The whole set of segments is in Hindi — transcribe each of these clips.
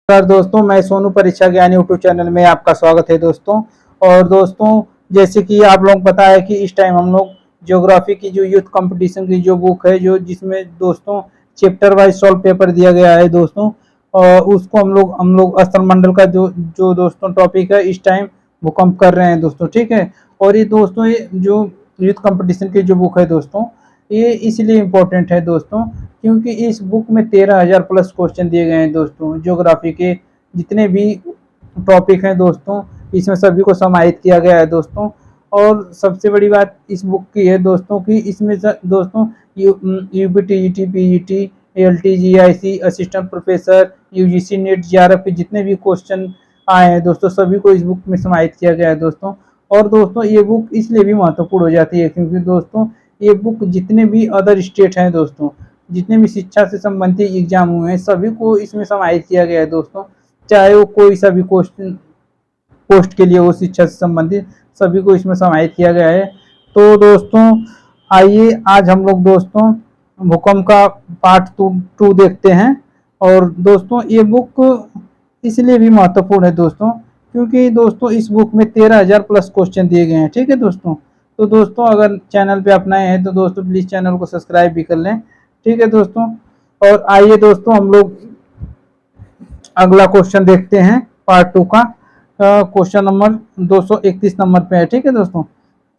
नमस्कार दोस्तों, मैं सोनू परीक्षा ज्ञान यूट्यूब चैनल में आपका स्वागत है दोस्तों। और दोस्तों, जैसे कि आप लोग पता है कि इस टाइम हम लोग ज्योग्राफी की जो यूथ कंपटीशन की जो बुक है, जो जिसमें दोस्तों चैप्टर वाइज सॉल्व पेपर दिया गया है दोस्तों, और उसको हम लोग स्थलमंडल का जो जो दोस्तों टॉपिक है इस टाइम भूकंप कर रहे हैं दोस्तों। ठीक है। और ये दोस्तों, ये जो यूथ कंपटीशन की जो बुक है दोस्तों, ये इसलिए इम्पोर्टेंट है दोस्तों क्योंकि इस बुक में 13,000 प्लस क्वेश्चन दिए गए हैं दोस्तों। ज्योग्राफी के जितने भी टॉपिक हैं दोस्तों, इसमें सभी को समाहित किया गया है दोस्तों। और सबसे बड़ी बात इस बुक की है दोस्तों कि इसमें दोस्तों UPTET, PET, LT, GIC, assistant professor, UGC net, JRF के जितने भी क्वेश्चन आए हैं दोस्तों, सभी को इस बुक में समाहित किया गया है दोस्तों। और दोस्तों, ये बुक इसलिए भी महत्वपूर्ण हो जाती है क्योंकि दोस्तों ये बुक जितने भी अदर स्टेट हैं दोस्तों, जितने भी शिक्षा से संबंधित एग्जाम हुए हैं, सभी को इसमें समाहित किया गया है दोस्तों। चाहे वो कोई सा भी पोस्ट के लिए हो, शिक्षा से संबंधित सभी को इसमें समाहित किया गया है। तो दोस्तों, आइए आज हम लोग दोस्तों भूकंप का पार्ट टू देखते हैं। और दोस्तों, ये बुक इसलिए भी महत्वपूर्ण है दोस्तों क्योंकि दोस्तों इस बुक में 13,000 प्लस क्वेश्चन दिए गए हैं। ठीक है दोस्तों। तो दोस्तों, अगर चैनल पे आप नए हैं तो दोस्तों प्लीज़ चैनल को सब्सक्राइब भी कर लें। ठीक है दोस्तों। और आइए दोस्तों, हम लोग अगला क्वेश्चन देखते हैं पार्ट टू का। क्वेश्चन नंबर 231 नंबर पे है। ठीक है दोस्तों।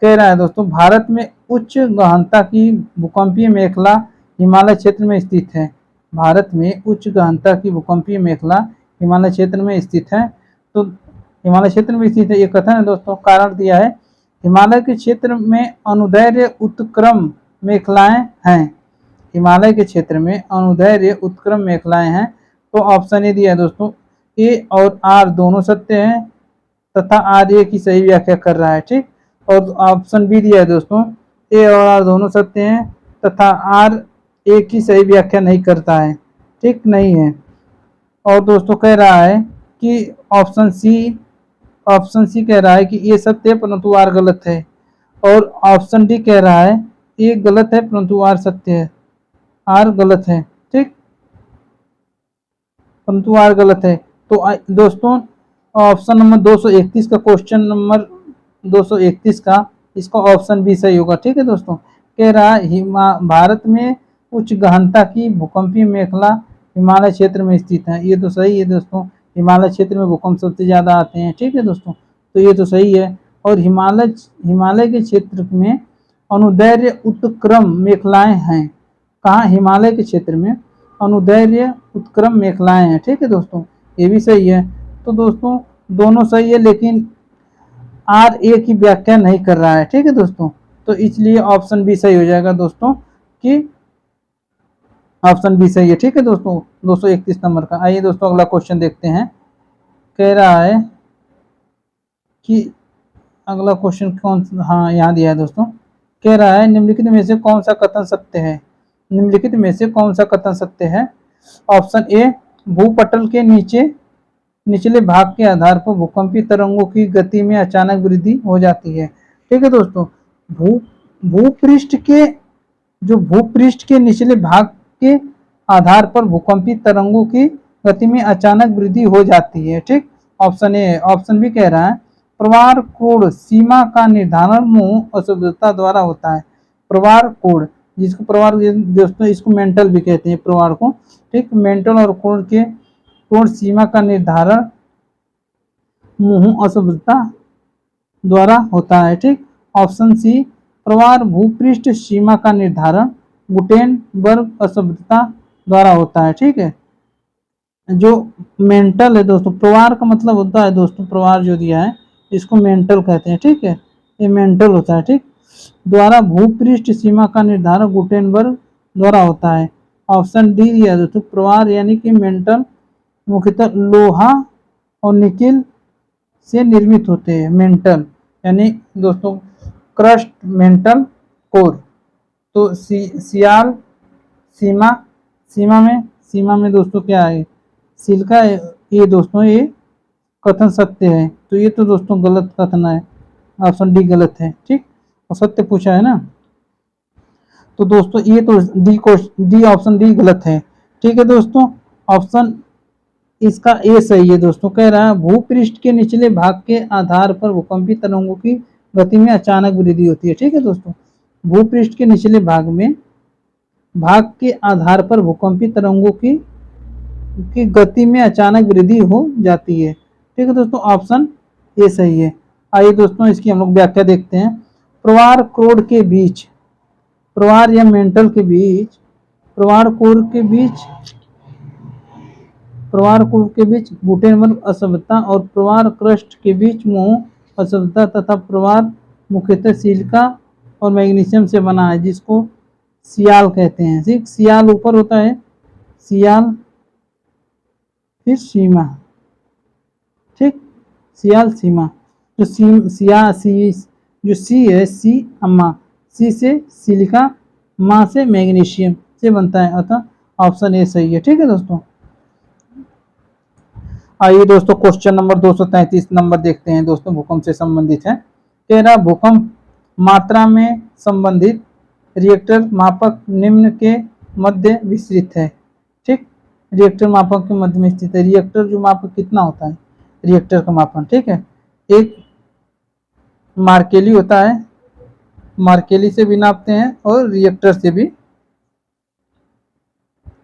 कह रहा है दोस्तों, भारत में उच्च गहनता की भूकंपीय मेखला हिमालय क्षेत्र में स्थित है। भारत में उच्च गहनता की भूकंपीय मेखला हिमालय क्षेत्र में स्थित है। तो हिमालय क्षेत्र में स्थित है ये कथन है दोस्तों। कारण दिया है, हिमालय के क्षेत्र में अनुदैर्घ्य उत्क्रम मेखलाएं हैं। हिमालय के क्षेत्र में अनुदैर्घ्य उत्क्रम मेखलाएं हैं। तो ऑप्शन ए दिया है दोस्तों, ए और आर दोनों सत्य हैं तथा आर ए की सही व्याख्या कर रहा है। ठीक। और ऑप्शन बी दिया है दोस्तों, ए और आर दोनों सत्य हैं तथा आर ए की सही व्याख्या नहीं करता है। ठीक, नहीं है। और दोस्तों कह रहा है कि ऑप्शन सी कह रहा है कि ये सत्य है परंतु आर गलत है। और ऑप्शन डी कह रहा है ये गलत है परंतु आर सत्य है, आर गलत है। ठीक, परंतु आर गलत है। तो दोस्तों, ऑप्शन नंबर 231 का, क्वेश्चन नंबर 231 का, इसका ऑप्शन बी सही होगा। ठीक है दोस्तों। कह रहा है भारत में उच्च गहनता की भूकंपीय मेखला हिमालय क्षेत्र में स्थित है। ये तो सही है दोस्तों, हिमालय क्षेत्र में भूकंप सबसे ज़्यादा आते हैं। ठीक है दोस्तों। तो ये तो सही है। और हिमालय के क्षेत्र में अनुदैर्घ्य उत्क्रम मेखलाएं हैं। कहाँ? हिमालय के क्षेत्र में अनुदैर्घ्य उत्क्रम मेखलाएं हैं। ठीक है दोस्तों, ये भी सही है। तो दोस्तों दोनों सही है, लेकिन आर ए की व्याख्या नहीं कर रहा है। ठीक है दोस्तों। तो इसलिए ऑप्शन बी सही हो जाएगा दोस्तों, कि ऑप्शन बी सही है। ठीक है दोस्तों, 231 नंबर का। आइए दोस्तों अगला क्वेश्चन देखते हैं। कह रहा है कि अगला क्वेश्चन कौन, हाँ यहाँ दिया है दोस्तों। कह रहा है, निम्नलिखित में से कौन सा कथन सत्य है? निम्नलिखित में से कौन सा कथन सत्य है? ऑप्शन ए, भूपटल के निचले भाग के आधार पर भूकंपीय तरंगों की गति में अचानक वृद्धि हो जाती है। ठीक है दोस्तों। भूपृष्ठ के निचले भाग के आधार पर भूकंपीय तरंगों की गति में अचानक वृद्धि हो जाती है। ठीक, ऑप्शन ए है। ऑप्शन बी कह रहा है, प्रवार कोण सीमा का निर्धारण मुंह असुविधा द्वारा होता है। प्रवार कोण, जिसको प्रवार दोस्तों इसको मेंटल भी कहते हैं, प्रवार को। ठीक, मेंटल और कोण सीमा का निर्धारण मुंह असुविधा द्वारा होता है। ठीक, ऑप्शन सी, प्रवार भूपृष्ठ सीमा का निर्धारण गुटेनबर्ग असुविधा द्वारा होता है। ठीक है। जो मेंटल है दोस्तों, प्रवार का मतलब होता है दोस्तों, प्रवार जो दिया है इसको मेंटल कहते हैं। ठीक है, ये मेंटल होता है। ठीक, द्वारा भूपृष्ठ सीमा का निर्धारण गुटेनबर्ग द्वारा होता है। ऑप्शन डी दिया दोस्तों, प्रवार यानी कि मेंटल मुख्यतः लोहा और निकिल से निर्मित होते हैं। मेंटल यानी दोस्तों क्रस्ट मेंटल कोर। तो सियाल सीमा में दोस्तों क्या है? सिलिका। ये दोस्तों ये कथन सत्य है। तो ये तो दोस्तों गलत कथन है, ऑप्शन डी गलत है। ठीक, और सत्य पूछा है ना, तो दोस्तों ये तो डी ऑप्शन डी गलत है। ठीक है दोस्तों, ऑप्शन इसका ए सही है दोस्तों। कह रहा है भूपृष्ठ के निचले भाग के आधार पर भूकंपीय तरंगों की गति में अचानक वृद्धि होती है। ठीक है दोस्तों, भूपृष्ठ के निचले भाग के आधार पर भूकंपीय तरंगों की गति में अचानक वृद्धि हो जाती है। ठीक है दोस्तों, ऑप्शन ए सही है। आइए दोस्तों इसकी हम लोग व्याख्या देखते हैं। प्रवार कोण के बीच, प्रवार या मेंटल के बीच, प्रवार कोण के बीच गुटेनबर्ग असभ्यता और प्रवार क्रस्ट के बीच मोह असभ्यता तथा प्रवार मुख्यतः सिलिका और मैग्नीशियम से बना है, जिसको सियाल कहते हैं। ठीक, सियाल ऊपर होता है, सियाल फिर सीमा। ठीक, सियाल सीमा। जो सी है, सी अम्मा, सी से सिलिका, माँ से मैग्नीशियम से बनता है, अतः ऑप्शन ए सही है। ठीक है दोस्तों, आइए दोस्तों क्वेश्चन नंबर 233 नंबर देखते हैं दोस्तों, भूकंप से संबंधित है। कह रहा भूकंप मात्रा में संबंधित रिएक्टर मापक निम्न के मध्य विस्तृत है। ठीक, रिएक्टर मापक के मध्य में स्थित है। रिएक्टर जो मापक कितना होता है, रिएक्टर का मापन। ठीक है, एक मार्केली होता है, मार्केली से भी नापते हैं और रिएक्टर से भी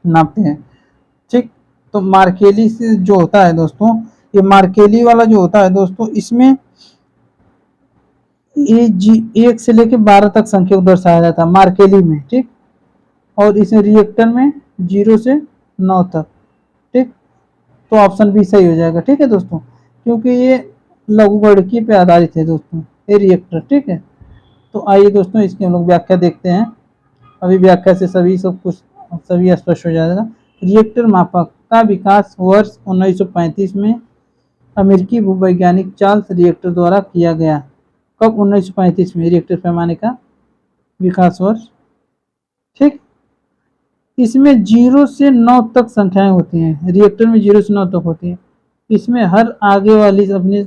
नापते हैं। ठीक, तो मार्केली से जो होता है दोस्तों, ये मार्केली वाला जो होता है दोस्तों, इसमें ये 1 से लेकर 12 तक संख्या को दर्शाया जाता है मार्केली में। ठीक, और इस रिएक्टर में 0 से 9 तक। ठीक, तो ऑप्शन बी सही हो जाएगा। ठीक है दोस्तों, क्योंकि ये लघुगणकीय पे आधारित है दोस्तों, ये रिएक्टर। ठीक है, तो आइए दोस्तों इसकी हम लोग व्याख्या देखते हैं। अभी व्याख्या से सभी स्पष्ट हो जाएगा। रिएक्टर मापक का विकास वर्ष 1935 में अमेरिकी भूवैज्ञानिक चार्ल्स रिएक्टर द्वारा किया गया। कब? 1935 में रिएक्टर पैमाने का विकास वर्ष। ठीक, इसमें 0 से 9 तक संख्याएं होती हैं। रिएक्टर में 0 से 9 तक होती है। इसमें हर आगे वाली अपने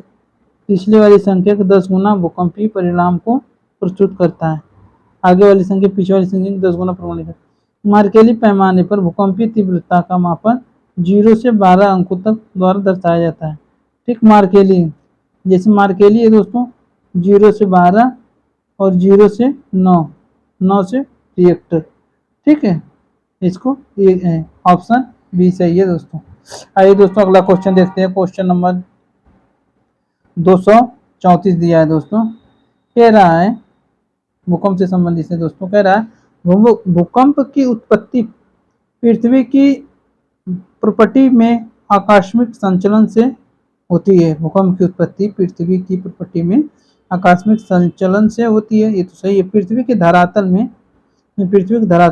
पिछले वाली संख्या के 10 गुना भूकंपीय परिणाम को प्रस्तुत करता है। आगे वाली संख्या पिछले वाली संख्या के 10 गुना प्रमाणित है। मार्केली पैमाने पर भूकंपीय तीव्रता का मापन 0 से 12 अंकों तक द्वारा दर्शाया जाता है। ठीक, मार्केली जैसे मार्केली है दोस्तों 0 से 12 और 0 से 9, 9 से रिएक्टर। ठीक है, इसको ये ऑप्शन बी सही है दोस्तों। आइए दोस्तों अगला क्वेश्चन देखते हैं। क्वेश्चन नंबर 234 दिया है दोस्तों। कह रहा है भूकंप से संबंधित है दोस्तों। कह रहा है भूकंप की उत्पत्ति पृथ्वी की प्रॉपर्टी में आकस्मिक संचलन से होती है। भूकंप की उत्पत्ति पृथ्वी की प्रॉपर्टी में आकस्मिक संचलन से होती है, ये तो सही है। पृथ्वी के धरातल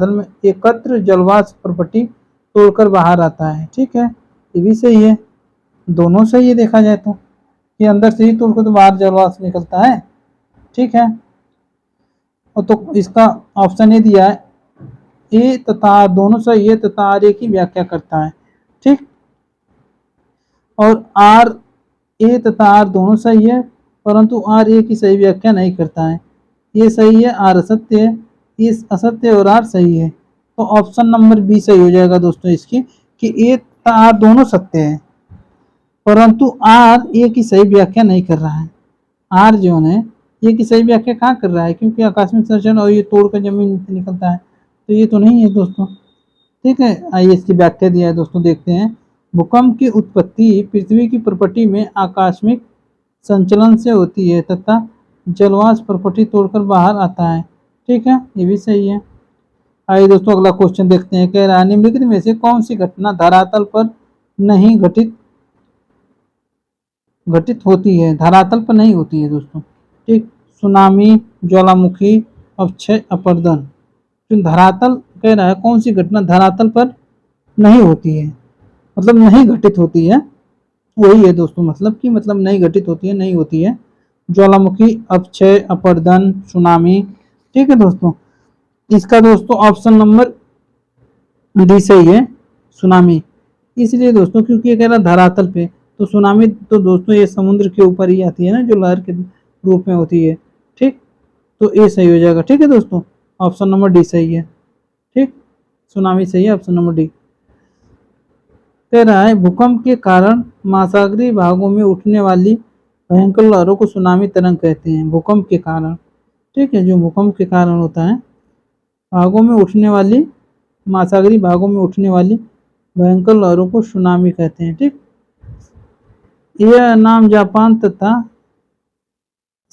में एकत्र जलवाष्प प्रॉपर्टी तोड़कर बाहर आता है। ठीक है, ये भी सही है, दोनों सही है देखा जाए तो, कि अंदर से ही तोड़कर तो बाहर जलवाष्प निकलता है। ठीक है, और तो इसका ऑप्शन ए दिया है, ए तथा आर दोनों सही है तथा आर ए की व्याख्या करता है। ठीक, और आर ए तथा आर दोनों सही है, परंतु आर ए की सही व्याख्या नहीं करता है। ये सही है, आर असत्य है, ये असत्य और आर सही है। तो ऑप्शन नंबर बी सही हो जाएगा दोस्तों इसकी, कि ए तथा आर दोनों सत्य है, परंतु आर ए की सही व्याख्या नहीं कर रहा है। आर जो है ये की सही व्याख्या कहाँ कर रहा है, क्योंकि आकस्मिक संचलन और ये तोड़ कर जमीन से निकलता है, तो ये तो नहीं है दोस्तों। ठीक है, आइए इसकी व्याख्या दिया है दोस्तों, देखते हैं। भूकंप की उत्पत्ति पृथ्वी की प्रॉपर्टी में आकस्मिक संचलन से होती है तथा जलवाष्प प्रॉपर्टी तोड़कर बाहर आता है। ठीक है, ये भी सही है। आइए दोस्तों अगला क्वेश्चन देखते हैं। कह रहा है निम्नलिखित में से कौन सी घटना धरातल पर नहीं घटित होती है, धरातल पर नहीं होती है दोस्तों। ठीक, सुनामी, ज्वालामुखी, अक्षय अपरदन। तो धरातल कह रहा है कौन सी घटना धरातल पर नहीं होती है, मतलब नहीं घटित होती है, वही है दोस्तों, मतलब कि मतलब नहीं घटित होती है, नहीं होती है। ज्वालामुखी, अक्षय अपरदन, सुनामी। ठीक है दोस्तों, इसका दोस्तों ऑप्शन नंबर डी सही है, सुनामी। इसलिए दोस्तों क्योंकि ये कह रहा धरातल पे, तो सुनामी तो दोस्तों ये समुद्र के ऊपर ही आती है ना, जो लहर के रूप में होती है। ठीक, तो ये सही हो जाएगा। ठीक है दोस्तों, ऑप्शन नंबर डी सही है। ठीक, सुनामी सही है, ऑप्शन नंबर डी। कह रहा है भूकंप के कारण महासागरीय भागों में उठने वाली भयंकर लहरों को सुनामी तरंग कहते हैं। भूकंप के कारण, ठीक है, जो भूकंप के कारण होता है, भागों में उठने वाली, महासागरीय भागों में उठने वाली भयंकर लहरों को सुनामी कहते हैं। ठीक, यह नाम जापान तथा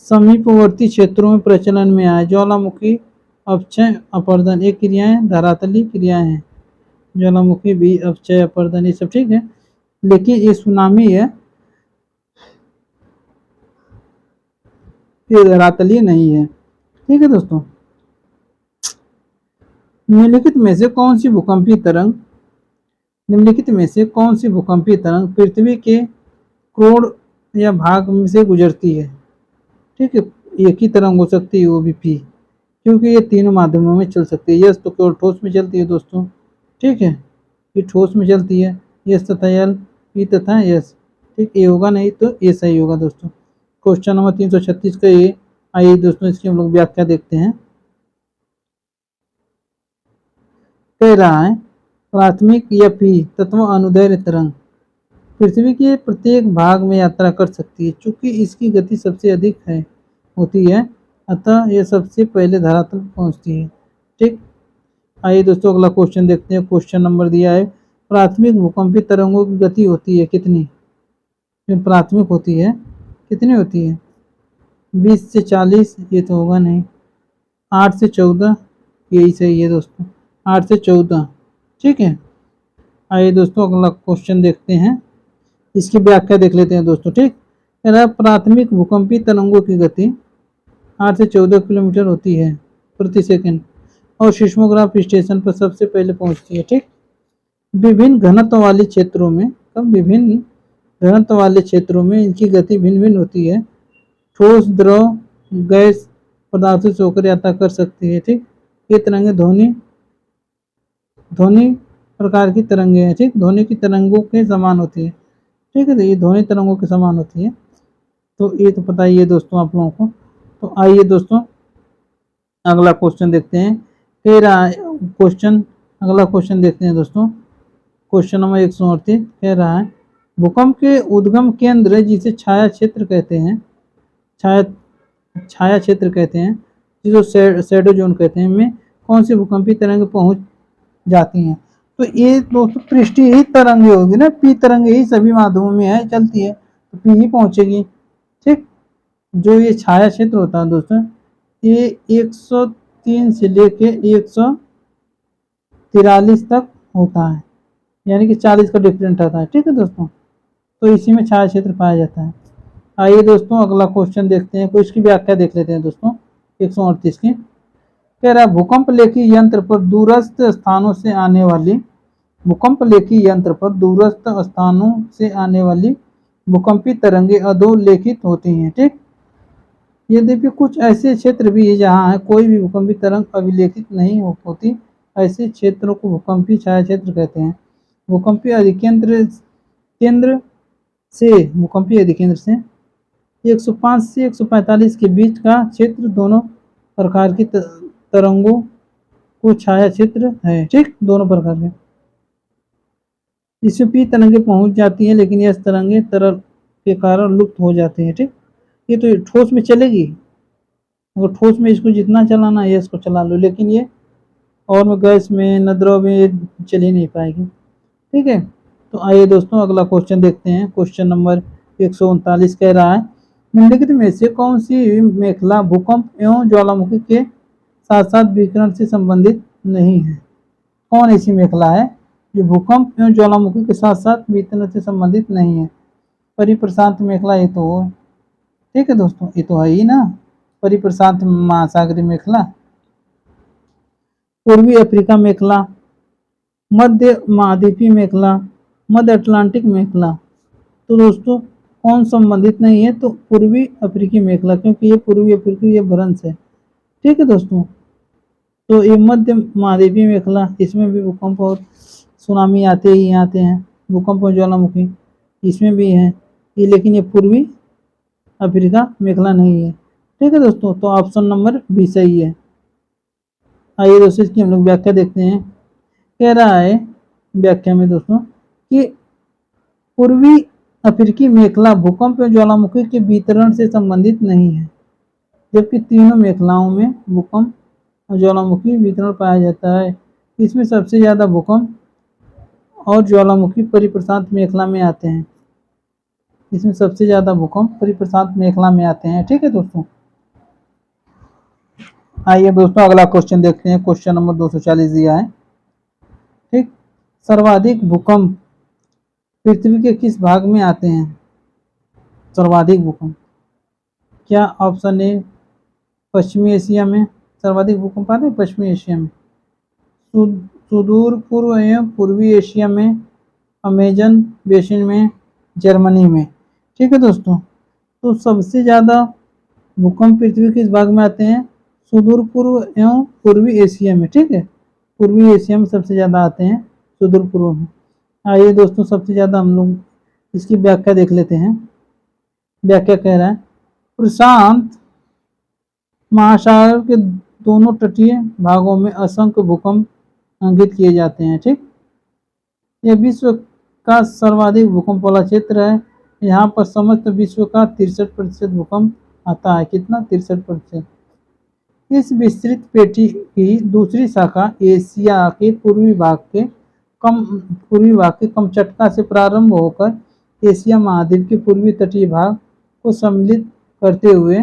समीपवर्ती क्षेत्रों में प्रचलन में आया। ज्वालामुखी, अपक्षय, अपरदन, ये क्रियाएं धरातलीय क्रियाएं हैं। ज्वालामुखी भी, अपक्षय, अपरदन, ये सब ठीक है, लेकिन ये सुनामी है, ये धरातलीय नहीं है। ठीक है दोस्तों, निम्नलिखित में से कौन सी भूकंपीय तरंग, निम्नलिखित में से कौन सी भूकंपीय तरंग पृथ्वी के कोण या भाग में से गुजरती है? ठीक है, एक ही तरंग हो सकती है, वो भी पी, क्योंकि ये तीनों माध्यमों में चल सकती है। यस तो केवल ठोस में चलती है दोस्तों, ठीक है, ये ठोस में चलती है, यस तथा यल, पी तथा यस। ठीक, ये होगा नहीं तो ये सही होगा दोस्तों। क्वेश्चन नंबर 336 का ये। आइए दोस्तों इसकी हम लोग व्याख्या देखते हैं। कह रहा है प्राथमिक या पी तत्व अनुदैर्ध्य तरंग पृथ्वी के प्रत्येक भाग में यात्रा कर सकती है। चूंकि इसकी गति सबसे अधिक है होती है, अतः यह सबसे पहले धरातल पर पहुंचती है। ठीक, आइए दोस्तों अगला क्वेश्चन देखते हैं। क्वेश्चन नंबर दिया है प्राथमिक भूकंपीय तरंगों की गति होती है कितनी? जो प्राथमिक होती है कितनी होती है? 20 से 40, ये तो होगा नहीं। 8 से 14, यही सही है दोस्तों, 8 से 14। ठीक है, आइए दोस्तों अगला क्वेश्चन देखते हैं, इसकी व्याख्या देख लेते हैं दोस्तों। ठीक, प्राथमिक भूकंपीय तरंगों की गति 8 से 14 किलोमीटर होती है प्रति सेकंड और सिस्मोग्राफ स्टेशन पर सबसे पहले पहुंचती है। ठीक, विभिन्न घनत्व वाले क्षेत्रों में, कब विभिन्न घनत्व वाले क्षेत्रों में इनकी गति भिन्न भिन्न होती है। ठोस, द्रव, गैस पदार्थों से होकर यात्रा कर सकती है। ठीक, ये तरंगे ध्वनि प्रकार की तरंगे हैं। ठीक, ध्वनि की तरंगों के समान होती है। ठीक है, तो ये ध्वनि तरंगों के समान होती है, तो ये तो पता ही है दोस्तों आप लोगों को। तो आइए दोस्तों अगला क्वेश्चन देखते हैं। कह रहा है क्वेश्चन, अगला क्वेश्चन देखते हैं दोस्तों। क्वेश्चन नंबर 138 कह रहा है भूकंप के उद्गम केंद्र जिसे छाया क्षेत्र कहते हैं, छाया क्षेत्र कहते हैं, जिसे शैडो जोन कहते हैं, में कौन सी भूकंपीय तरंग पहुंच जाती हैं? तो ये दोस्तों पृष्ठीय ही तरंगे होगी ना, पी तरंगे ही सभी माध्यमों में है, चलती है, तो पी ही पहुंचेगी। ठीक, जो ये छाया क्षेत्र होता है दोस्तों, ये 103 से लेके 143 तक होता है, यानी कि 40 का डिफरेंट आता है। ठीक है दोस्तों, तो इसी में छाया क्षेत्र पाया जाता है। आइए दोस्तों अगला क्वेश्चन देखते हैं, कुछ की व्याख्या देख लेते हैं दोस्तों 138 की। कह रहा है भूकंप लेखी यंत्र पर दूरस्थ स्थानों से आने वाली, भूकंप लेखी यंत्र पर दूरस्थ स्थानों से आने वाली भूकंपीय तरंगे अधोलेखित होती हैं। ठीक, यद्यपि कुछ ऐसे क्षेत्र भी है जहां है कोई भी भूकंपीय तरंग अभिलेखित नहीं होती, ऐसे क्षेत्रों को भूकंपीय छाया क्षेत्र कहते हैं। भूकंपीय अधिकेंद्र से भूकंपीय अधिकेंद्र से 105 से 145 के बीच का क्षेत्र दोनों प्रकार की तरंगों को छाया क्षेत्र है। ठीक, दोनों प्रकार के, इसमें पी तरंगे पहुंच जाती हैं, लेकिन यह तरंगे तरल के कारण लुप्त हो जाती हैं। ठीक, ये तो ठोस में चलेगी, अगर ठोस में इसको जितना चलाना है इसको चला लो, लेकिन ये और में गैस में, न द्रव में ये चल ही नहीं पाएगी। ठीक है, तो आइए दोस्तों अगला क्वेश्चन देखते हैं। क्वेश्चन नंबर 139 कह रहा है निम्नलिखित में से कौन सी मेखला भूकंप एवं ज्वालामुखी के साथ साथ विकिरण से संबंधित नहीं है? कौन ऐसी मेखला है जो भूकंप एवं ज्वालामुखी के साथ साथ विकिरण से संबंधित नहीं है? परिप्रशांत मेखला ये तो हो। ठीक है दोस्तों, ये तो है ही ना, परिप्रशांत महासागरीय मेखला, पूर्वी अफ्रीका मेखला, मध्य महाद्वीपीय मेखला, मध्य अटलांटिक मेखला। तो दोस्तों कौन संबंधित नहीं है? तो पूर्वी अफ्रीकी मेखला, क्योंकि ये पूर्वी अफ्रीकी ये भ्रंश है। ठीक है दोस्तों, तो ये मध्य महाद्वीपीय मेखला, इसमें भी भूकंप और सुनामी आते ही आते हैं, भूकंप और ज्वालामुखी इसमें भी है ये, लेकिन ये पूर्वी अफ्रीका मेखला नहीं है। ठीक है दोस्तों, तो ऑप्शन नंबर बी सही है। आइए दोस्तों इसकी हम लोग व्याख्या देखते हैं। कह रहा है व्याख्या में दोस्तों कि पूर्वी अफ्रीकी मेखला भूकंप एवं ज्वालामुखी के वितरण से संबंधित नहीं है, जबकि तीनों मेखलाओं में भूकंप और ज्वालामुखी वितरण पाया जाता है। इसमें सबसे ज़्यादा भूकंप और ज्वालामुखी परिप्रशांत मेखला में आते हैं। इसमें सबसे ज़्यादा भूकंप परिप्रशांत मेखला में आते हैं। ठीक है दोस्तों, आइए दोस्तों अगला क्वेश्चन देखते हैं। क्वेश्चन नंबर 240 दिया है। ठीक, सर्वाधिक भूकंप पृथ्वी के किस भाग में आते हैं? सर्वाधिक भूकंप, क्या ऑप्शन ए पश्चिमी एशिया में सर्वाधिक भूकंप आते हैं? पश्चिमी एशिया में, सुदूर पूर्व एवं पूर्वी एशिया में, अमेजन बेसिन में, जर्मनी में। ठीक है दोस्तों, तो सबसे ज़्यादा भूकंप पृथ्वी के इस भाग में आते हैं सुदूर पूर्व एवं पूर्वी एशिया में। ठीक है, पूर्वी एशिया में सबसे ज़्यादा आते हैं, सुदूर पूर्व में। आइए दोस्तों सबसे ज़्यादा हम लोग इसकी व्याख्या देख लेते हैं। व्याख्या कह रहा है, प्रशांत महासागर के दोनों तटीय भागों में असंख्य भूकंप अंकित किए जाते हैं। ठीक, यह विश्व का सर्वाधिक भूकंप वाला क्षेत्र है। यहाँ पर समस्त विश्व का 63% भूकंप आता है। कितना? 63%। इस विस्तृत पेटी की दूसरी शाखा एशिया के पूर्वी भाग के कमचटका से प्रारंभ होकर एशिया महाद्वीप के पूर्वी तटीय भाग को सम्मिलित करते हुए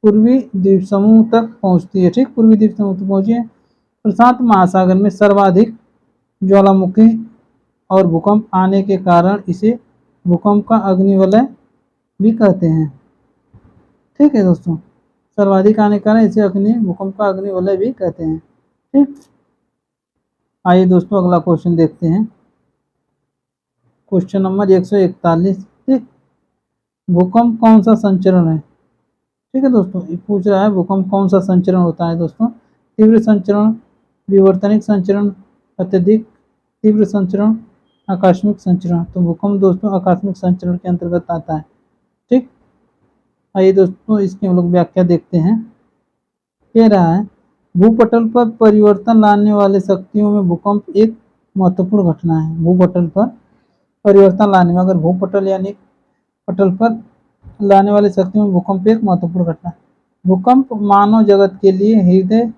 पूर्वी द्वीप समूह तक पहुंचती है। ठीक, पूर्वी द्वीप समूह तक पहुंची है। प्रशांत महासागर में सर्वाधिक ज्वालामुखी और भूकंप आने के कारण इसे भूकंप का अग्निवलय भी कहते हैं। ठीक है दोस्तों, सर्वाधिक आने के कारण इसे भूकंप का अग्निवलय भी कहते हैं। ठीक, आइए दोस्तों अगला क्वेश्चन देखते हैं। Question number 141। ठीक, भूकंप कौन सा संचरण है? ठीक है दोस्तों, ये पूछ रहा है भूकंप कौन सा संचरण होता है। दोस्तों, तीव्र संचरण, विवर्तनिक संचरण, अत्यधिक तीव्र संचरण, आकस्मिक संचरण। तो भूकंप दोस्तों आकस्मिक संचरण के अंतर्गत आता है। ठीक, आइए दोस्तों इसकी हम लोग व्याख्या देखते हैं। कह रहा है, भूपटल पर परिवर्तन लाने वाले शक्तियों में भूकंप एक महत्वपूर्ण घटना है। भूपटल पर परिवर्तन लाने में, अगर भूपटल यानी पटल पर लाने वाली शक्तियों में भूकंप एक महत्वपूर्ण घटना है। भूकंप मानव जगत के लिए हृदय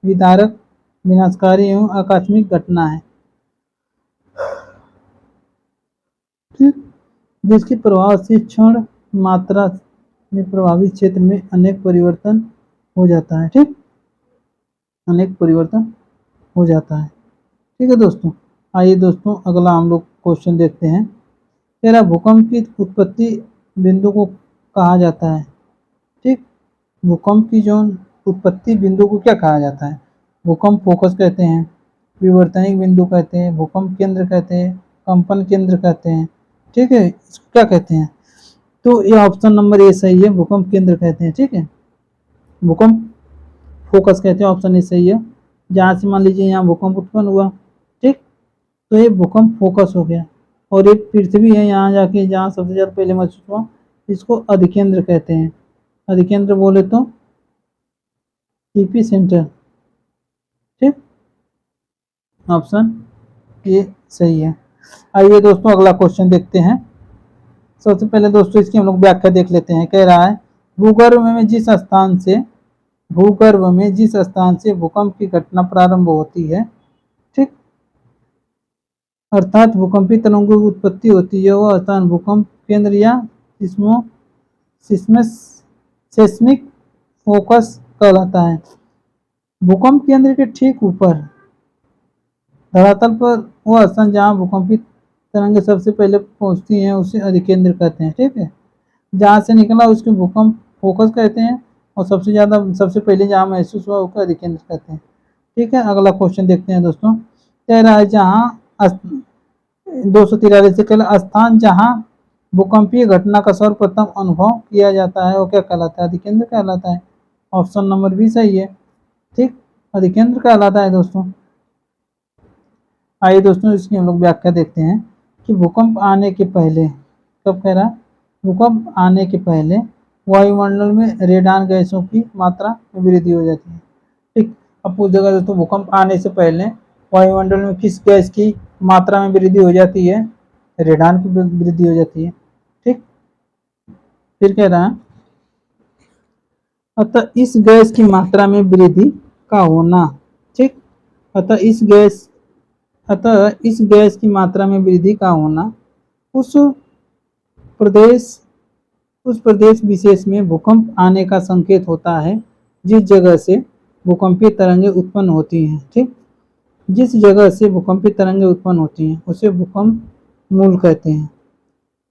विदारक, विनाशकारी एवं आकस्मिक घटना है, जिसके प्रभाव से क्षण मात्रा में प्रभावित क्षेत्र में अनेक परिवर्तन हो जाता है। ठीक, अनेक परिवर्तन हो जाता है। ठीक है दोस्तों, आइए दोस्तों अगला हम लोग क्वेश्चन देखते हैं। तेरा भूकंप की उत्पत्ति बिंदु को कहा जाता है। ठीक, भूकंप की जो उत्पत्ति बिंदु को क्या कहा जाता है? भूकंप फोकस कहते हैं, विवर्तनिक बिंदु कहते हैं, भूकंप केंद्र कहते हैं, कंपन केंद्र कहते हैं। ठीक है, इसको क्या कहते हैं? तो ये ऑप्शन नंबर ए सही है, भूकंप केंद्र कहते हैं। ठीक है, भूकंप फोकस कहते हैं, ऑप्शन ए सही है। जहाँ से मान लीजिए यहाँ भूकंप उत्पन्न हुआ, ठीक, तो ये भूकंप फोकस हो गया। और एक पृथ्वी है यहाँ जाके जहाँ सबसे ज़्यादा पहले महसूस हुआ, इसको अधिकेंद्र कहते हैं। अधिकेंद्र बोले तो एपिसेंटर। ठीक, ऑप्शन ये सही है। आइए दोस्तों अगला क्वेश्चन देखते हैं। सबसे पहले दोस्तों इसकी हम लोग व्याख्या देख लेते हैं। कह रहा है, भूगर्भ में जिस स्थान से भूकंप की घटना प्रारंभ होती है, ठीक, अर्थात भूकंपी तरंगों की उत्पत्ति होती है, वह स्थान भूकंप केंद्र या सेस्मिक फोकस कहलाता है। भूकंप केंद्र के ठीक ऊपर धरातल पर वह स्थान जहाँ भूकंपी तरंगें सबसे पहले पहुंचती हैं उसे अधिकेंद्र कहते हैं। ठीक है, जहाँ से निकला उसके भूकंप फोकस कहते हैं, और सबसे पहले जहाँ महसूस हुआ उसको अधिकेंद्र कहते हैं। ठीक है, अगला क्वेश्चन देखते हैं दोस्तों। कह रहा है, जहाँ 243 से कहला स्थान जहाँ भूकंपीय घटना का सर्वप्रथम अनुभव किया जाता है वो क्या कहलाता है? अधिकेंद्र कहलाता है। ऑप्शन नंबर बी सही है। ठीक, अधिकेंद्र कहलाता है दोस्तों। आइए दोस्तों इसकी हम लोग व्याख्या देखते हैं कि भूकंप आने के पहले, कब कह रहा है? भूकंप आने के पहले वायुमंडल में रेडान गैसों की मात्रा में वृद्धि हो जाती है। ठीक, अब पूछ देगा दोस्तों भूकंप आने से पहले वायुमंडल में किस गैस की मात्रा में वृद्धि हो जाती है? रेडान की वृद्धि हो जाती है। ठीक, फिर कह रहा है अतः इस गैस की मात्रा में वृद्धि का होना। ठीक, अतः इस गैस की मात्रा में वृद्धि का होना उस प्रदेश उस प्रदेश विशेष में भूकंप आने का संकेत होता है जिस जगह से भूकंपीय तरंगें उत्पन्न होती हैं। ठीक, जिस जगह से भूकंपीय तरंगें उत्पन्न होती हैं उसे भूकंप मूल कहते हैं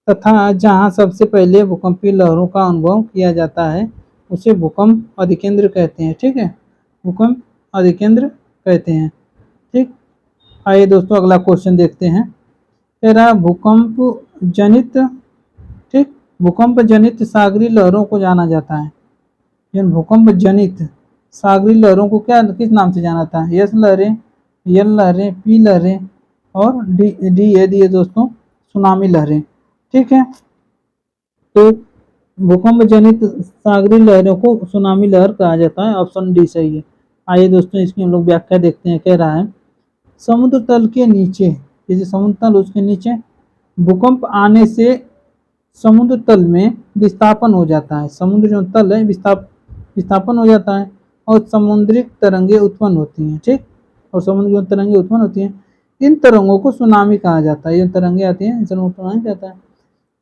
तथा जहां सबसे पहले भूकंपीय लहरों का अनुभव किया जाता है उसे भूकंप अधिकेंद्र कहते हैं। ठीक है, भूकंप अधिकेंद्र कहते हैं। ठीक, आइए दोस्तों अगला क्वेश्चन देखते हैं। कह रहा भूकंप जनित, ठीक, भूकंप जनित सागरीय लहरों को जाना जाता है। जिन भूकंप जनित सागरीय लहरों को क्या किस नाम से जाना जाता है? एस लहरें, एल लहरें, पी लहरें और डी ये दिए दोस्तों सुनामी लहरें। ठीक है, तो भूकंप जनित सागरीय लहरों को सुनामी लहर कहा जाता है। ऑप्शन डी सही है। आइए दोस्तों इसकी हम लोग व्याख्या देखते हैं। कह रहा है समुद्र तल के नीचे, जैसे समुद्र तल उसके नीचे भूकंप आने से समुद्र तल में विस्थापन हो जाता है। समुद्र जो तल है विस्थापन हो जाता है और समुद्री तरंगें उत्पन्न होती हैं। ठीक, और समुद्र जो तरंगें उत्पन्न होती हैं इन तरंगों को सुनामी कहा जाता है। ये तरंगें आती हैं इन तरंगों को सुनामी कहता है।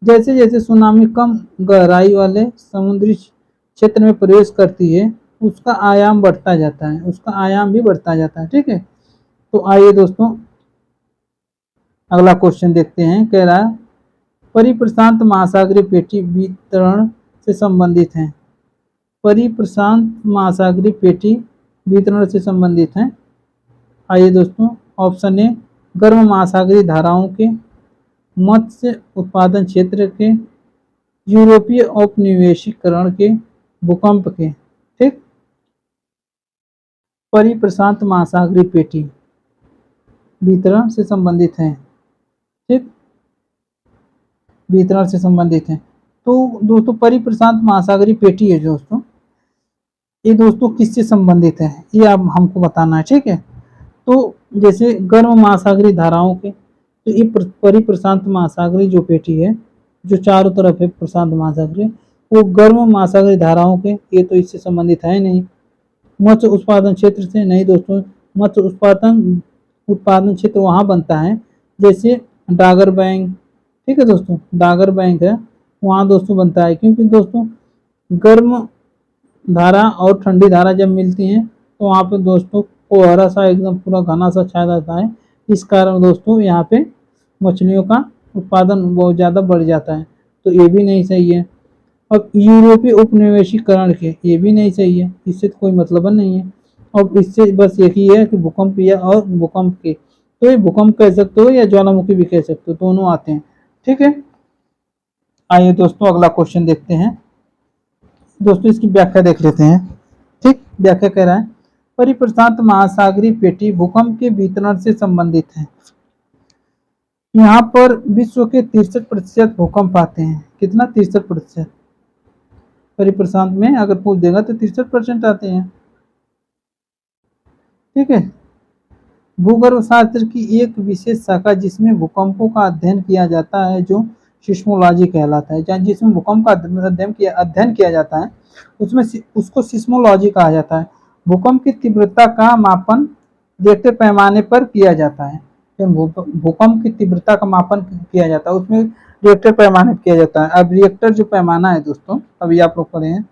जैसे जैसे सुनामी कम गहराई वाले समुद्री क्षेत्र में प्रवेश करती है उसका आयाम बढ़ता जाता है, उसका आयाम भी बढ़ता जाता है। ठीक है, तो आइए दोस्तों अगला क्वेश्चन देखते हैं। कह रहा है परिप्रशांत महासागरीय पेटी वितरण से संबंधित है। परिप्रशांत महासागरीय पेटी वितरण से संबंधित है। आइए दोस्तों ऑप्शन ए गर्म महासागरीय धाराओं के, मत्स्य उत्पादन क्षेत्र के, यूरोपीय औपनिवेशीकरण के, भूकंप के। ठीक, परिप्रशांत महासागरीय पेटी वितरण से संबंधित है। ठीक, वितरण से संबंधित है। तो दोस्तों परिप्रशांत महासागरीय पेटी है दोस्तों, ये दोस्तों किससे संबंधित है ये आप हमको बताना है। ठीक है, तो जैसे गर्म महासागरीय धाराओं के, तो ये परिप्रशांत महासागरीय जो पेटी है जो चारों तरफ है प्रशांत महासागरीय, वो गर्म महासागरीय धाराओं के, ये तो इससे संबंधित है नहीं। मत्स्य उत्पादन क्षेत्र से नहीं दोस्तों, मत्स्य उत्पादन क्षेत्र वहाँ बनता है जैसे डागर बैंक। ठीक है दोस्तों, डागर बैंक है वहाँ दोस्तों बनता है, क्योंकि दोस्तों गर्म धारा और ठंडी धारा जब मिलती हैं तो वहाँ पे दोस्तों कोहरा सा एकदम पूरा घना सा छाया रहता है। इस कारण दोस्तों यहाँ पे मछलियों का उत्पादन बहुत ज़्यादा बढ़ जाता है, तो ये भी नहीं सही है। अब यूरोपीय उपनिवेशीकरण के, ये भी नहीं सही है, इससे तो कोई मतलब नहीं है। अब इससे बस एक ही है कि भूकंप या और भूकंप के, तो ये भूकंप कह सकते हो या ज्वालामुखी भी कह सकते हो, दोनों आते हैं। ठीक है, आइए दोस्तों अगला क्वेश्चन देखते हैं। दोस्तों इसकी व्याख्या देख लेते हैं। ठीक, व्याख्या कह रहा है परिप्रशांत महासागरीय पेटी भूकंप के वितरण से संबंधित है। यहाँ पर विश्व के 63% भूकंप आते हैं। कितना? 63%। परिप्रशांत में अगर पूछ देगा तो 63% आते हैं। ठीक है, भूगर्भ शास्त्र की एक विशेष शाखा जिसमें भूकंपों का अध्ययन किया जाता है जो सिस्मोलॉजी कहलाता है। जिसमें भूकंप का अध्ययन किया जाता है उसमें उसको सिस्मोलॉजी कहा जाता है। भूकंप की तीव्रता का मापन रिएक्टर पैमाने पर किया जाता है। भूकंप की तीव्रता का मापन किया जाता है उसमें रिएक्टर पैमाने पर किया जाता है। अब रिएक्टर जो पैमाना है दोस्तों, अभी आप लोग पढ़े हैं,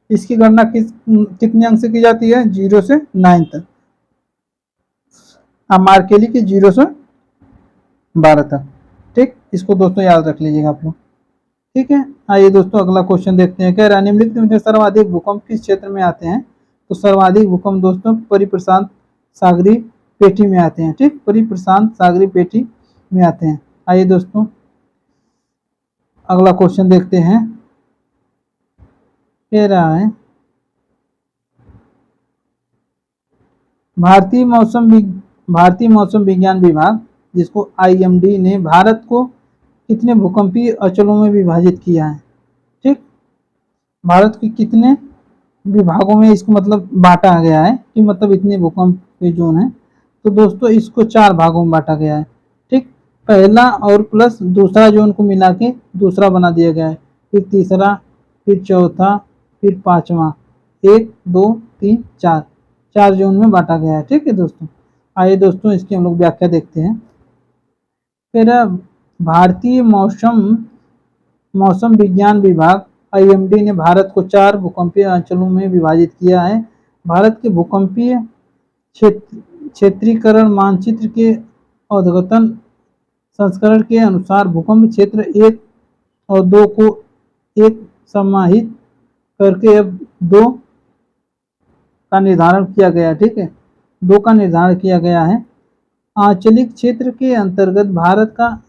इसकी गणना कितने अंक से की जाती है? 0 से 9 तक। आप मार्क के लिए कि 0 से 12 तक। ठीक, इसको दोस्तों याद रख लीजिएगा आप लोग। ठीक है, आइए दोस्तों अगला क्वेश्चन देखते हैं। कह रहा है निम्नलिखित में से सर्वाधिक भूकंप किस क्षेत्र में आते हैं? तो सर्वाधिक भूकंप दोस्तों परिप्रशांत सागरीय पेटी में आते हैं। ठीक, परिप्रशांत सागरीय पेटी में आते हैं। आइए दोस्तों अगला क्वेश्चन देखते हैं। कह रहा है भारतीय मौसम विज्ञान विभाग जिसको IMD ने भारत को कितने भूकंपीय अंचलों में विभाजित किया है? ठीक, भारत के कितने विभागों में इसको मतलब बांटा गया है कि मतलब इतने भूकंप के जोन है? तो दोस्तों इसको 4 भागों में बांटा गया है। ठीक, पहला और प्लस दूसरा जोन को मिला के दूसरा बना दिया गया है, फिर तीसरा, फिर चौथा, फिर पांचवा, 1 2 3 4, 4 जोन में बांटा गया है। ठीक है दोस्तों, आइए दोस्तों इसकी हम लोग व्याख्या देखते हैं। फिर भारतीय मौसम विज्ञान विभाग IMD ने भारत को 4 भूकंपीय अंचलों में विभाजित किया है। भारत के भूकंपीय क्षेत्रीकरण मानचित्र के अद्यतन संस्करण के अनुसार भूकंप क्षेत्र 1 और 2 को एक समाहित करके अब 2 का निर्धारण किया गया। ठीक है, 2 का निर्धारण किया गया है। आंचलिक क्षेत्र के अंतर्गत भारत का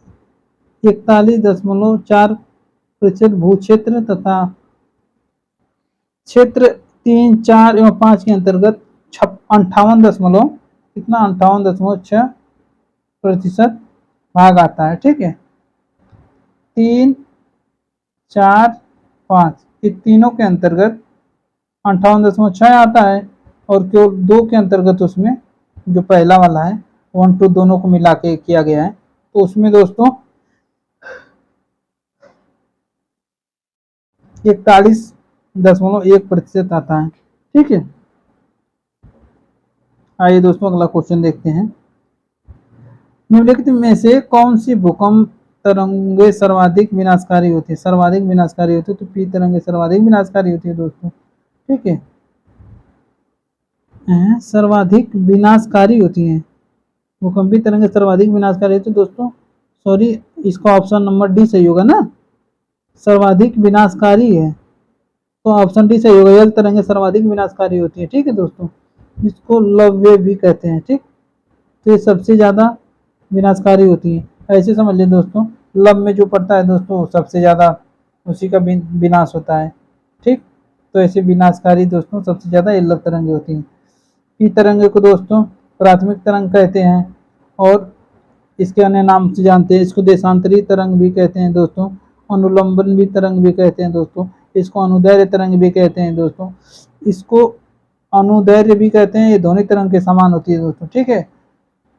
41.4% भू क्षेत्र तथा क्षेत्र 3, 4 एवं 5 के अंतर्गत 58.6% भाग आता है। ठीक है, 3, 4, 5 ये तीनों के अंतर्गत 58.6 आता है, और केवल 2 के अंतर्गत उसमें जो पहला वाला है 1 2 दोनों को मिला के किया गया है, तो उसमें दोस्तों 41.1% आता है। ठीक है, आइए दोस्तों अगला क्वेश्चन देखते हैं। निम्नलिखित में से कौन सी भूकंप तरंगे सर्वाधिक विनाशकारी होती है? सर्वाधिक विनाशकारी होती है तो पी तरंगे सर्वाधिक विनाशकारी होती है दोस्तों। ठीक है, सर्वाधिक विनाशकारी होती है, भूकंपी तरंगे सर्वाधिक विनाशकारी होती है दोस्तों। सॉरी, इसका ऑप्शन नंबर डी सही होगा ना, सर्वाधिक विनाशकारी है तो ऑप्शन डी सही होगा, यल तरंगे सर्वाधिक विनाशकारी होती है। ठीक है दोस्तों, जिसको लव वेव भी कहते हैं। ठीक, तो ये सबसे ज्यादा विनाशकारी होती है, ऐसे समझ लें दोस्तों, लब में जो पड़ता है दोस्तों सबसे ज्यादा उसी का विनाश होता है। ठीक, तो ऐसे विनाशकारी दोस्तों सबसे ज्यादा ये लब तरंगे होती हैं। पी तरंगे को दोस्तों प्राथमिक तरंग कहते हैं, और इसके अन्य नाम से जानते हैं, इसको देशांतरी तरंग भी कहते हैं दोस्तों, अनुलंबन भी तरंग भी कहते हैं दोस्तों, इसको अनुदैर्घ्य तरंग भी कहते हैं दोस्तों, इसको अनुदैर्घ्य भी कहते हैं। ये ध्वनि तरंग के समान होती है दोस्तों। ठीक है,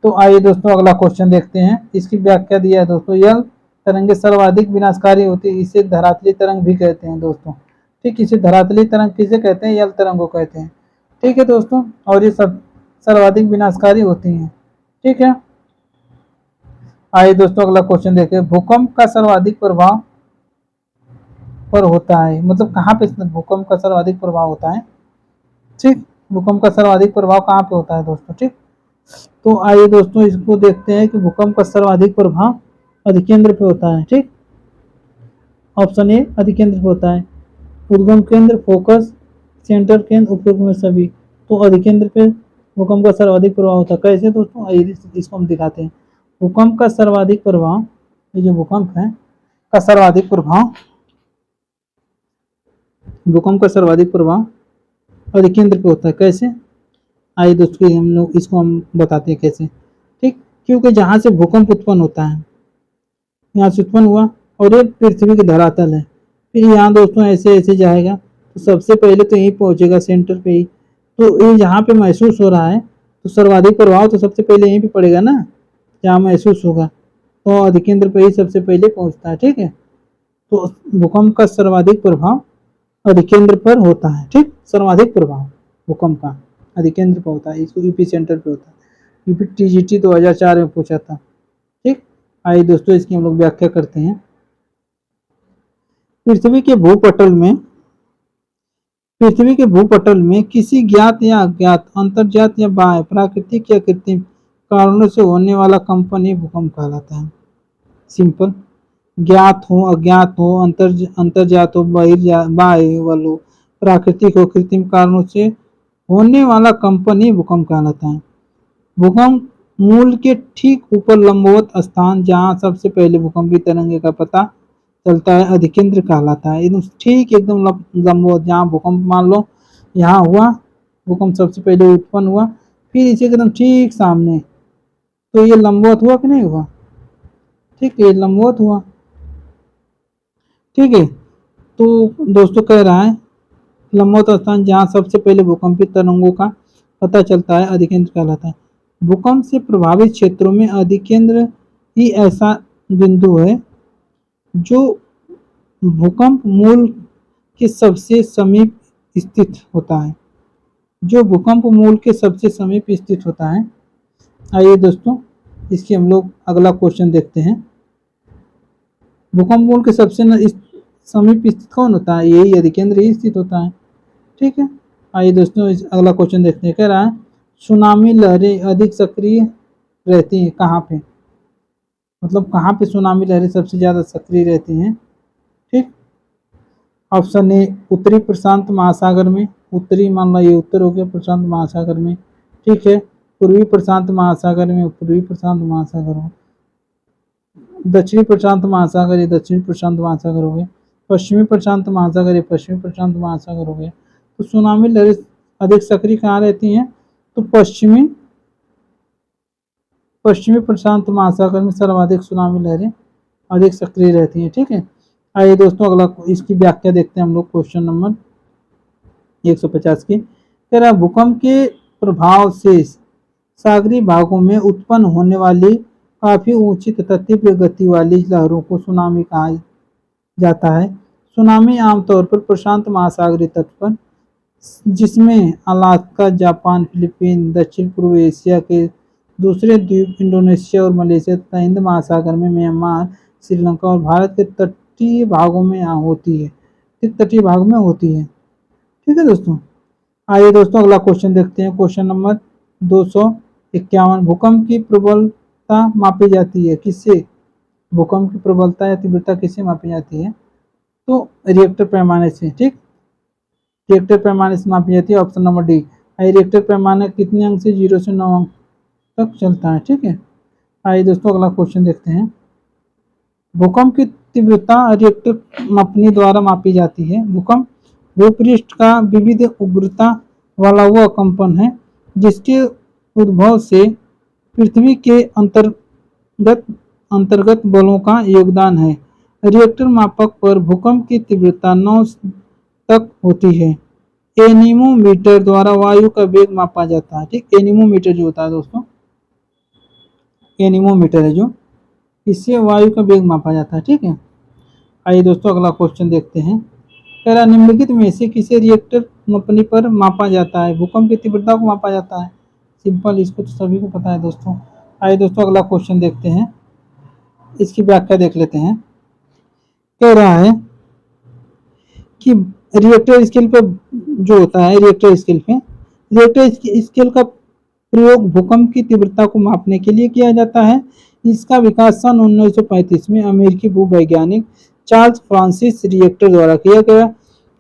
तो आइए दोस्तों अगला क्वेश्चन देखते हैं। इसकी व्याख्या दिया है दोस्तों, यल तरंगे सर्वाधिक विनाशकारी होती है, इसे धरातली तरंग भी कहते हैं दोस्तों। ठीक, इसे धरातली तरंग किसे कहते हैं? यल तरंग को कहते हैं। ठीक है दोस्तों, और ये सब सर्वाधिक विनाशकारी होती हैं। ठीक है, आइए दोस्तों अगला क्वेश्चन देखें। भूकंप का सर्वाधिक प्रभाव पर होता है, मतलब कहाँ पे भूकंप का सर्वाधिक प्रभाव होता है? ठीक, भूकंप का सर्वाधिक प्रभाव कहाँ पे होता है दोस्तों? ठीक, तो आइए दोस्तों इसको देखते हैं कि भूकंप का सर्वाधिक प्रभाव अधिकेंद्र पे होता है। ठीक, ऑप्शन ए अधिकेंद्र पे होता है। उद्गम केंद्र, फोकस, सेंटर केंद्र, उपयोग में सभी। तो अधिकेंद्र पे भूकंप का सर्वाधिक प्रभाव होता है। कैसे दोस्तों? आइए इसको हम दिखाते हैं। भूकंप का सर्वाधिक प्रभाव, ये जो भूकंप है का सर्वाधिक प्रभाव, भूकंप का सर्वाधिक प्रभाव अधिकेंद्र पे होता है। कैसे? आइए दोस्तों हम लोग इसको हम बताते हैं कैसे। ठीक, क्योंकि जहाँ से भूकंप उत्पन्न होता है, यहाँ से उत्पन्न हुआ और ये पृथ्वी के धरातल है, फिर यहाँ दोस्तों ऐसे ऐसे जाएगा, तो सबसे पहले तो यहीं पहुंचेगा सेंटर पे ही। तो ये जहाँ पे महसूस हो रहा है तो सर्वाधिक प्रभाव तो सबसे पहले यहीं पे पड़ेगा ना, जहाँ महसूस होगा, तो अधिकेंद्र पे ही सबसे पहले पहुंचता है। ठीक है, तो भूकंप का सर्वाधिक प्रभाव अधिकेंद्र पर होता है। ठीक, सर्वाधिक प्रभाव भूकंप का अधिकेंद्र पर होता है, इसको यूपी सेंटर पे होता है। यूपी TGT 2004 में पूछा था। ठीक, आइए दोस्तों इसकी हम लोग व्याख्या करते हैं। पृथ्वी के भूपटल में किसी ज्ञात या अज्ञात, अंतर्जात या बाह्य, प्राकृतिक या कृत्रिम कारणों से होने वाला कंपन ही भूकंप कहलाता है। सिंपल, ज्ञात हो, अज्ञात हो, अंतर्जात हो, बाह्य वालो, प्राकृतिक हो, कृत्रिम कारणों से होने वाला कंपन ही भूकंप कहलाता है। भूकंप मूल के ठीक ऊपर लंबवत स्थान, जहाँ सबसे पहले भूकंपी तरंगे का पता चलता है, अधिकेंद्र कहलाता है। एकदम ठीक एकदम लंबवत, जहाँ भूकंप मान लो यहाँ हुआ, भूकंप सबसे पहले उत्पन्न हुआ, फिर इसे एकदम ठीक सामने, तो ये लंबवत हुआ कि नहीं हुआ? ठीक है, लंबवत हुआ। ठीक है, तो दोस्तों कह रहा है लंबवत स्थान जहाँ सबसे पहले भूकंपी तरंगों का पता चलता है, अधिकेंद्र कहलाता है। भूकंप से प्रभावित क्षेत्रों में अधिकेंद्र ही ऐसा बिंदु है जो भूकंप मूल के सबसे समीप स्थित होता है, जो भूकंप मूल के सबसे समीप स्थित होता है। आइए दोस्तों, इसकी हम लोग अगला क्वेश्चन देखते हैं। भूकंप मूल के सबसे समीप स्थित कौन होता है? यही अधिकेंद्र ही स्थित होता है। ठीक है, आइए दोस्तों इस अगला क्वेश्चन देखते हैं। कह रहा है सुनामी लहरें अधिक सक्रिय रहती हैं कहाँ पे? मतलब कहाँ पे सुनामी लहरें सबसे ज़्यादा सक्रिय रहती हैं? ठीक, ऑप्शन ए उत्तरी प्रशांत महासागर में, उत्तरी मान लो ये उत्तर हो गया प्रशांत महासागर में। ठीक है, पूर्वी प्रशांत महासागर में, पूर्वी प्रशांत महासागर में, दक्षिणी प्रशांत महासागर ये दक्षिणी प्रशांत महासागर हो गए, पश्चिमी प्रशांत महासागर ये पश्चिमी प्रशांत महासागर हो गए। तो सुनामी लहरें अधिक सक्रिय कहाँ रहती हैं? तो पश्चिमी प्रशांत महासागर में सर्वाधिक सुनामी लहरें अधिक सक्रिय रहती हैं। ठीक है, आइए दोस्तों अगला इसकी व्याख्या देखते हैं हम लोग। क्वेश्चन नंबर 150 की कह रहा भूकंप के प्रभाव से सागरी भागों में उत्पन्न होने वाली काफी ऊंची तथा तीव्र गति वाली लहरों को सुनामी कहा जाता है। सुनामी आमतौर पर प्रशांत महासागरीय तट पर, जिसमें अलास्का, जापान, फिलीपीन, दक्षिण पूर्व एशिया के दूसरे द्वीप, इंडोनेशिया और मलेशिया तथा हिंद महासागर में, म्यांमार, श्रीलंका और भारत के तटीय भागों में होती है। तटीय भाग में होती है। ठीक है दोस्तों, आइए दोस्तों अगला क्वेश्चन देखते हैं। क्वेश्चन नंबर 251 भूकंप की प्रबलता मापी जाती है किससे? भूकंप की प्रबलता या तीव्रता किससे मापी जाती है? तो रिएक्टर पैमाने से। ठीक, रिएक्टर पैमाने से मापी जाती है, ऑप्शन नंबर डी। रिएक्टर पैमाना कितने अंक से? 0 से 9 अंक तक चलता है। ठीक है, आइए दोस्तों अगला क्वेश्चन देखते हैं। भूकंप की तीव्रता रिएक्टर मापनी द्वारा मापी जाती है। भूकंप भूपृष्ठ का विविध उग्रता वाला वह कंपन है जिसके उद्भव से पृथ्वी के अंतर्गत बलों का योगदान है। रिएक्टर मापक पर भूकंप की तीव्रता 9 तक होती है। एनीमोमीटर द्वारा वायु का वेग मापा जाता है। ठीक, एनीमोमीटर जो होता है दोस्तों, एनीमोमीटर है जो, इससे वायु का वेग मापा जाता है। ठीक है, आइए दोस्तों अगला क्वेश्चन देखते हैं। कह रहा निम्नलिखित में से किसे रिएक्टर मापनी पर मापा जाता है? भूकंप की तीव्रता को मापा जाता है। सिंपल, इसको तो सभी को पता है दोस्तों। आइए दोस्तों अगला क्वेश्चन देखते हैं, इसकी व्याख्या देख लेते हैं। कह रहा है कि रिएक्टर स्केल पर जो होता है, रिएक्टर स्केल का प्रयोग भूकंप की तीव्रता को मापने के लिए किया जाता है। इसका विकास सन 1935 में अमेरिकी भूवैज्ञानिक चार्ल्स फ्रांसिस रिएक्टर द्वारा किया गया।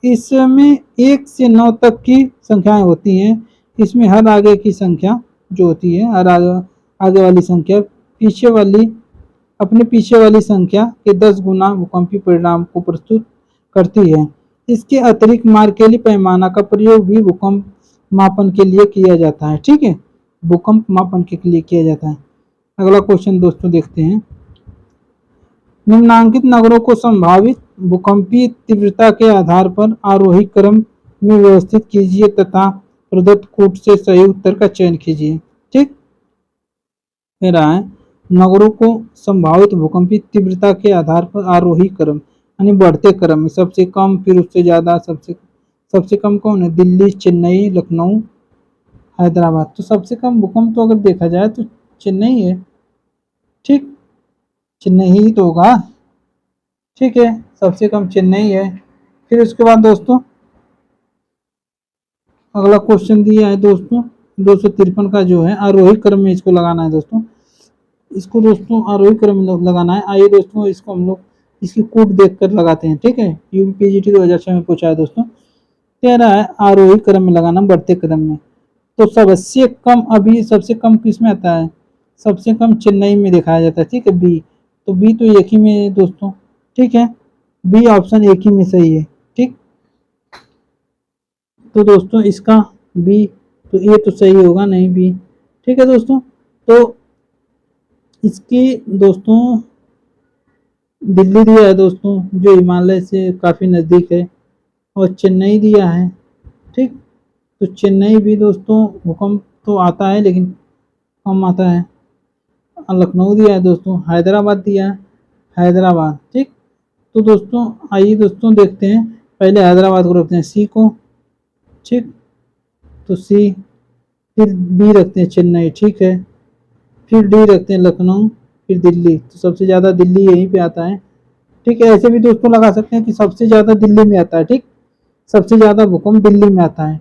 इसमें 1 से 9 तक की संख्याएं होती हैं। इसमें हर आगे की संख्या जो होती है, हर आगे वाली संख्या अपने पीछे वाली संख्या के 10 गुना भूकंपीय परिणाम को प्रस्तुत करती है। इसके अतिरिक्त मार्केली पैमाना का प्रयोग भी भूकंप मापन के लिए किया जाता है। ठीक है, भूकंप मापन के लिए किया जाता है। अगला क्वेश्चन दोस्तों देखते हैं। निम्नांकित नगरों को संभावित भूकंपीय तीव्रता के आधार पर आरोही क्रम में व्यवस्थित कीजिए तथा प्रदत्त कूट से सही उत्तर का चयन कीजिए। ठीक, कह रहा है नगरों को संभावित भूकंपीय तीव्रता के आधार पर आरोही क्रम यानी बढ़ते क्रम में, सबसे कम फिर उससे ज्यादा। सबसे कम कौन है? दिल्ली, चेन्नई, लखनऊ, हैदराबाद। तो सबसे कम भूकंप तो अगर देखा जाए तो चेन्नई है। ठीक, चेन्नई ही तो होगा। ठीक है, सबसे कम चेन्नई है। फिर उसके बाद दोस्तों अगला क्वेश्चन दिया है दोस्तों 253 का जो है आरोही क्रम में इसको लगाना है दोस्तों। इसको दोस्तों आरोही क्रम में लगाना है। आइए दोस्तों इसको हम लोग इसकी कूट देखकर लगाते हैं। ठीक है, यूपीजीटी 2006 में पूछा है दोस्तों। कह रहा है आरोही क्रम में लगाना, बढ़ते क्रम में। तो सबसे कम अभी सबसे कम किस में आता है? सबसे कम चेन्नई में दिखाया जाता है। ठीक है, बी। तो बी तो एक ही में है दोस्तों। ठीक है, बी ऑप्शन एक ही में सही है। ठीक, तो दोस्तों इसका बी, तो ये तो सही होगा नहीं बी। ठीक है दोस्तों, तो इसकी दोस्तों दिल्ली दिया है दोस्तों, जो हिमालय से काफ़ी नज़दीक है, और चेन्नई दिया है। ठीक, तो चेन्नई भी दोस्तों भूकंप तो आता है लेकिन कम आता है। लखनऊ दिया है दोस्तों, हैदराबाद दिया है, हैदराबाद। ठीक, तो दोस्तों आइए दोस्तों देखते हैं, पहले हैदराबाद को रखते हैं सी को। ठीक, तो सी, फिर बी रखते हैं चेन्नई। ठीक है, फिर डी रखते हैं लखनऊ, फिर दिल्ली। तो सबसे ज़्यादा दिल्ली यहीं पे आता है। ठीक है, ऐसे भी दोस्तों लगा सकते हैं कि सबसे ज़्यादा दिल्ली में आता है। ठीक, सबसे ज़्यादा भूकंप दिल्ली में आता है।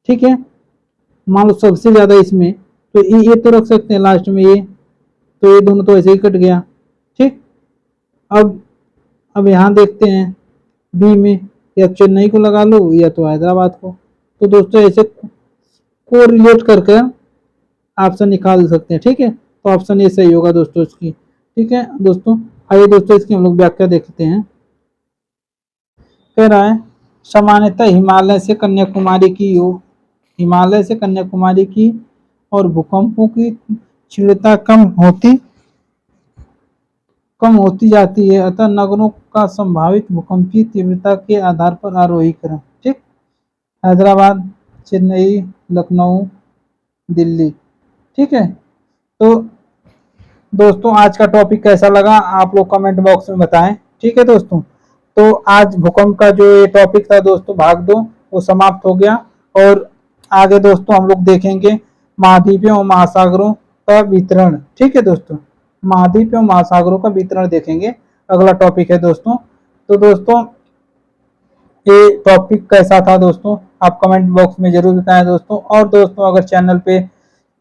ठीक है, मान लो सबसे ज़्यादा इसमें, तो ये तो रख सकते हैं लास्ट में ये, तो ये दोनों तो ऐसे ही कट गया। ठीक, अब यहाँ देखते हैं बी में, या चेन्नई को लगा लो या तो हैदराबाद को। तो दोस्तों ऐसे को रिलेट करके ऑप्शन निकाल सकते हैं। ठीक है, तो ऑप्शन ये सही होगा दोस्तों इसकी। ठीक है दोस्तों, आइए दोस्तों इसकी हम लोग व्याख्या देखते हैं। कह रहा है सामान्यतः हिमालय से कन्याकुमारी की और भूकंपों की तीव्रता कम होती जाती है, अतः नगरों का संभावित भूकंपीय तीव्रता के आधार पर आरोही करें। ठीक, हैदराबाद, चेन्नई, लखनऊ, दिल्ली। ठीक है, तो दोस्तों आज का टॉपिक कैसा लगा आप लोग कमेंट बॉक्स में बताएं। ठीक है दोस्तों, तो आज भूकंप का जो ये टॉपिक था दोस्तों भाग 2 वो समाप्त हो गया, और आगे दोस्तों हम लोग देखेंगे महाद्वीपों और महासागरों का वितरण। ठीक है दोस्तों, महाद्वीप और महासागरों का वितरण देखेंगे, अगला टॉपिक है दोस्तों। तो दोस्तों ये टॉपिक कैसा था दोस्तों आप कमेंट बॉक्स में जरूर बताएं दोस्तों, और दोस्तों अगर चैनल पे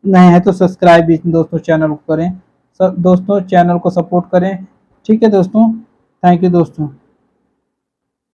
नए हैं तो सब्सक्राइब भी दोस्तों चैनल को करें। दोस्तों चैनल को सपोर्ट करें। ठीक है दोस्तों, थैंक यू दोस्तों।